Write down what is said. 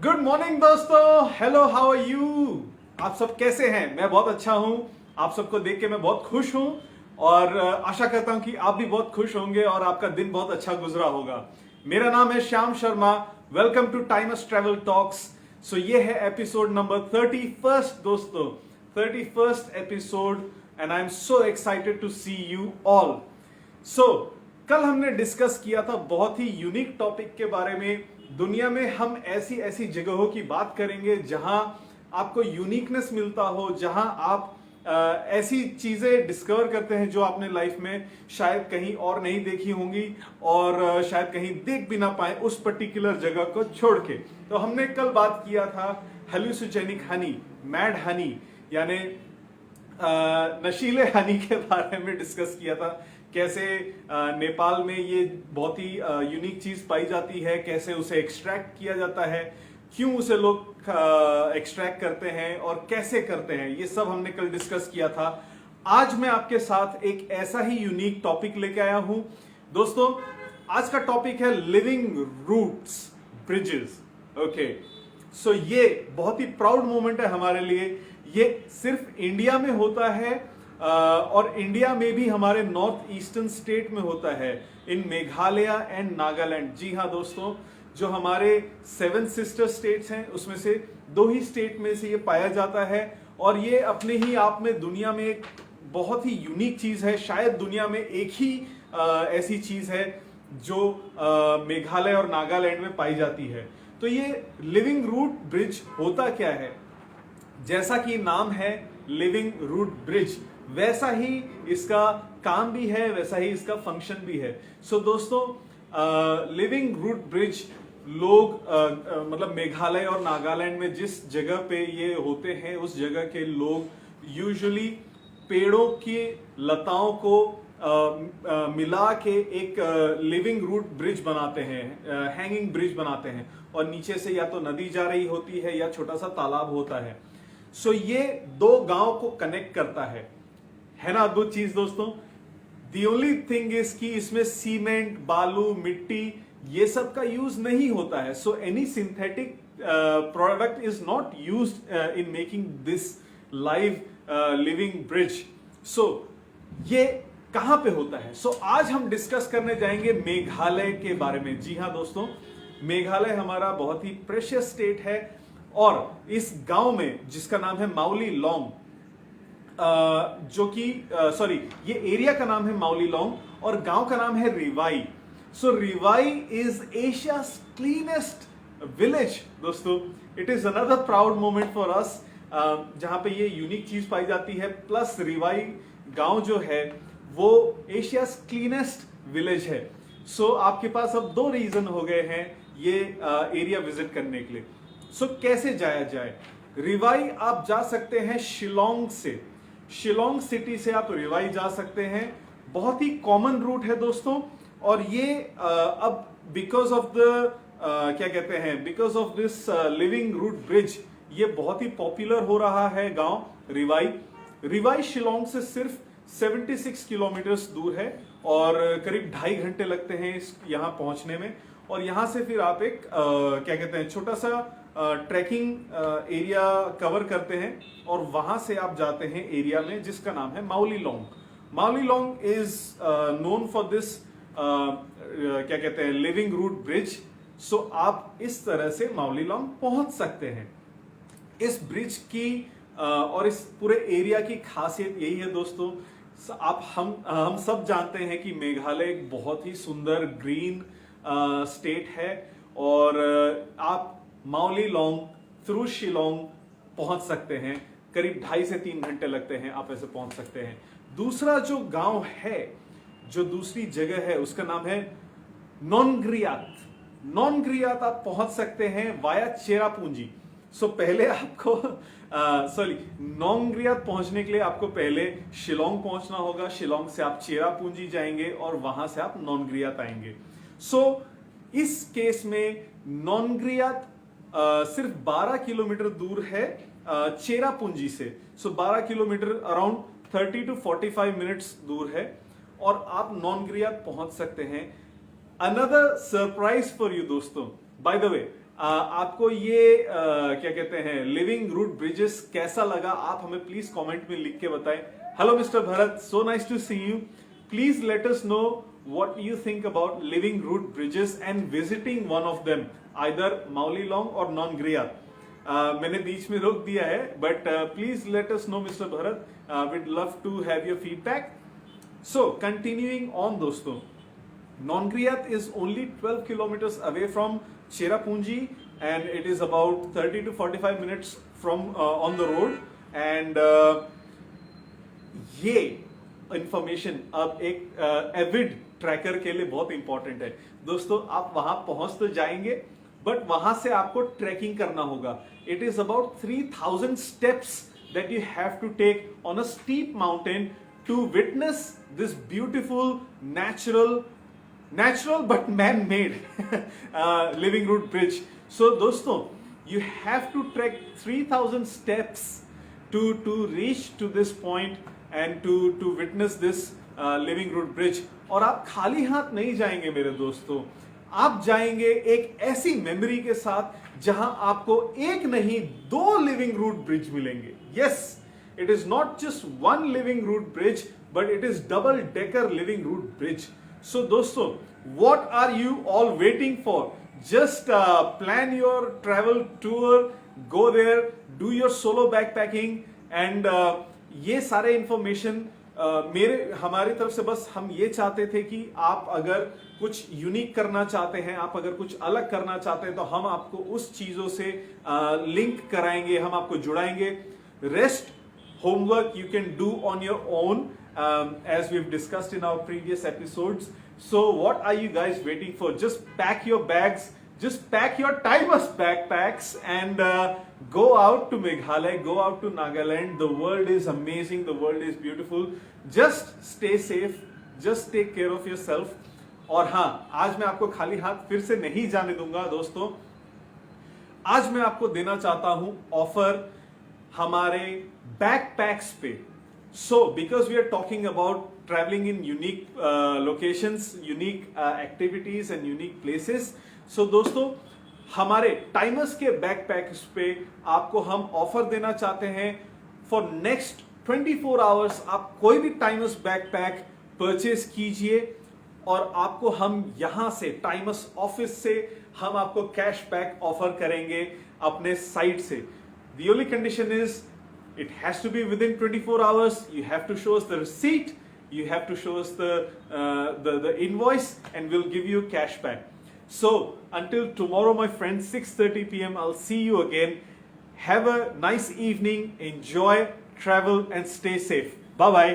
Good morning दोस्तों, hello, how are you. आप सब कैसे हैं? मैं बहुत अच्छा हूं। आप सबको देख के मैं बहुत खुश हूं और आशा करता हूं कि आप भी बहुत खुश होंगे और आपका दिन बहुत अच्छा गुजरा होगा। मेरा नाम है Shyam Sharma. Welcome to Times Travel Talks. So ये है एपिसोड नंबर 31 दोस्तों, 31 episode and I am so excited to see you all. कल हमने डिस्कस किया था बहुत ही यूनिक टॉपिक के बारे में। दुनिया में हम ऐसी ऐसी जगहों की बात करेंगे जहां आपको यूनिकनेस मिलता हो, जहां आप ऐसी चीजें डिस्कवर करते हैं जो आपने लाइफ में शायद कहीं और नहीं देखी होंगी और शायद कहीं देख भी ना पाए उस पर्टिकुलर जगह को छोड़ के। तो हमने कल बात किया था हेलुसिनेजेनिक हनी, मैड हनी, यानी नशीले हनी के बारे में डिस्कस किया था। कैसे नेपाल में ये बहुत ही यूनिक चीज पाई जाती है, कैसे उसे एक्सट्रैक्ट किया जाता है, क्यों उसे लोग एक्सट्रैक्ट करते हैं और कैसे करते हैं, ये सब हमने कल डिस्कस किया था। आज मैं आपके साथ एक ऐसा ही यूनिक टॉपिक लेके आया हूं दोस्तों। आज का टॉपिक है लिविंग रूट्स ब्रिजेस। ओके, सो ये बहुत ही प्राउड मोमेंट है हमारे लिए। ये सिर्फ इंडिया में होता है और इंडिया में भी हमारे नॉर्थ ईस्टर्न स्टेट में होता है, इन मेघालय एंड नागालैंड। जी हाँ दोस्तों, जो हमारे 7 सिस्टर स्टेट्स हैं उसमें से 2 ही स्टेट में से ये पाया जाता है और ये अपने ही आप में दुनिया में एक बहुत ही यूनिक चीज है। शायद दुनिया में एक ही ऐसी चीज है जो मेघालय और नागालैंड में पाई जाती है। तो ये लिविंग रूट ब्रिज होता क्या है? जैसा कि नाम है लिविंग रूट ब्रिज, वैसा ही इसका काम भी है, वैसा ही इसका फंक्शन भी है। सो दोस्तों, लिविंग रूट ब्रिज लोग मतलब मेघालय और नागालैंड में जिस जगह पे ये होते हैं उस जगह के लोग यूजुअली पेड़ों की लताओं को मिला के एक लिविंग रूट ब्रिज बनाते हैं, हैंगिंग ब्रिज बनाते हैं और नीचे से या तो नदी जा रही होती है या छोटा सा तालाब होता है। सो ये 2 गांव को कनेक्ट करता है ना अद्भुत चीज दोस्तों। दी ओनली थिंग इज कि इसमें सीमेंट, बालू, मिट्टी ये सब का यूज नहीं होता है। So any synthetic product is not used in making this live living bridge. So ये कहां पे होता है? सो आज हम डिस्कस करने जाएंगे मेघालय के बारे में। जी हाँ दोस्तों, मेघालय हमारा बहुत ही प्रेशियस स्टेट है और इस गांव में जिसका नाम है माउली लोंग, जो कि सॉरी, ये एरिया का नाम है माउली लोंग और गांव का नाम है रिवाई। सो रिवाई इज एशियाज क्लीनेस्ट विलेज दोस्तों। It is another proud moment for us जहां पे ये यूनिक चीज पाई जाती है। प्लस रिवाई गांव जो है वो एशियाज क्लीनेस्ट विलेज है। सो आपके पास अब 2 रीजन हो गए हैं ये एरिया विजिट करने के लिए। सो कैसे जाया जाए? रिवाई आप जा सकते हैं शिलोंग से, शिलोंग सिटी से आप रिवाई जा सकते हैं। बहुत ही कॉमन रूट है दोस्तों और ये अब बिकॉज ऑफ द क्या कहते हैं, because of this living root bridge ये बहुत ही पॉपुलर हो रहा है गांव रिवाई। रिवाई शिलोंग से सिर्फ 76 किलोमीटर्स दूर है और करीब 2.5 घंटे लगते हैं यहाँ पहुंचने में। और यहां से फिर आप एक क्या कहते हैं, छोटा सा ट्रैकिंग एरिया कवर करते हैं और वहां से आप जाते हैं एरिया में जिसका नाम है माउली लोंग। माउली लोंग इज नोन फॉर दिस क्या कहते हैं, लिविंग रूट ब्रिज। सो आप इस तरह से माउली लोंग पहुंच सकते हैं। इस ब्रिज की और इस पूरे एरिया की खासियत यही है दोस्तों। हम सब जानते हैं कि मेघालय एक बहुत ही सुंदर ग्रीन स्टेट है और आप माउली लोंग थ्रू शिलोंग पहुंच सकते हैं। करीब 2.5 से 3 घंटे लगते हैं, आप ऐसे पहुंच सकते हैं। दूसरा जो गांव है, जो दूसरी जगह है, उसका नाम है नोनग्रियात। नोनग्रियात आप पहुंच सकते हैं वाया चेरापूंजी। सो पहले आपको सॉरी, नोनग्रियात पहुंचने के लिए आपको पहले शिलोंग पहुंचना होगा। शिलोंग से आप चेरापूंजी जाएंगे और वहां से आप नोनग्रियात आएंगे। सो इस केस में नोनग्रियात सिर्फ 12 किलोमीटर दूर है चेरापूंजी से। सो 12 किलोमीटर अराउंड 30 to 45 मिनट्स दूर है और आप नोनग्रियात पहुंच सकते हैं। अनदर सरप्राइज फॉर यू दोस्तों, बाय द वे, आपको ये क्या कहते हैं लिविंग रूट ब्रिजेस कैसा लगा, आप हमें प्लीज कमेंट में लिख के बताएं। Hello mister Bharat, so nice to see you. Please let us know what you think about living root bridges and visiting one of them, either Maulilong or Nongria. मैंने बीच में रोक दिया है, but please let us know, Mr. Bharat. We'd love to have your feedback. So, continuing on, दोस्तों, Nongriat is only 12 kilometers away from Cherrapunji, and it is about 30 to 45 minutes from on the road. And ये information अब एक Avid tracker के लिए बहुत important है दोस्तों। आप वहां पहुंच तो जाएंगे, बट वहां से आपको ट्रैकिंग करना होगा। It is about 3000 steps that you have to take on a steep mountain to witness this beautiful natural but man-made living root bridge. So दोस्तों, you have to trek 3000 steps to reach to this point and to witness this living root bridge. और आप खाली हाथ नहीं जाएंगे मेरे दोस्तों, आप जाएंगे एक ऐसी मेमोरी के साथ जहां आपको एक नहीं 2 लिविंग रूट ब्रिज मिलेंगे। Yes, it is not just 1 living root bridge, but it is double decker living root bridge. So दोस्तों, what are you all waiting for? Just plan your travel tour, go there, do your solo backpacking, and ये सारे information हमारी तरफ से बस हम ये चाहते थे कि आप अगर कुछ यूनिक करना चाहते हैं, आप अगर कुछ अलग करना चाहते हैं, तो हम आपको उस चीजों से लिंक कराएंगे, हम आपको जुड़ाएंगे। Rest homework you can do on your own, as we've discussed in our previous episodes. So what are you guys waiting for? Just pack your bags, just pack your Timeless backpacks, and go out to Meghalaya, go out to Nagaland. The world is amazing, the world is beautiful. Just stay safe, just take care of yourself. और हाँ, आज मैं आपको खाली हाथ फिर से नहीं जाने दूंगा दोस्तों। आज मैं आपको देना चाहता हूं ऑफर हमारे बैकपैक्स पे। So because we are talking about traveling in unique locations, unique activities and unique places, so दोस्तों, हमारे टाइमर्स के बैकपैक्स पे आपको हम ऑफर देना चाहते हैं। फॉर नेक्स्ट 24 आवर्स आप कोई भी टाइमर्स बैकपैक परचेज कीजिए और आपको हम यहां से टाइमर्स ऑफिस से हम आपको कैशबैक ऑफर करेंगे अपने साइट से। The only condition is it has to be within 24 hours. You have to show us the receipt, you have to show us the invoice, and we'll give you cash back. So until tomorrow, my friends, 6:30 p.m. I'll see you again. Have a nice evening, enjoy, travel, and stay safe. Bye bye.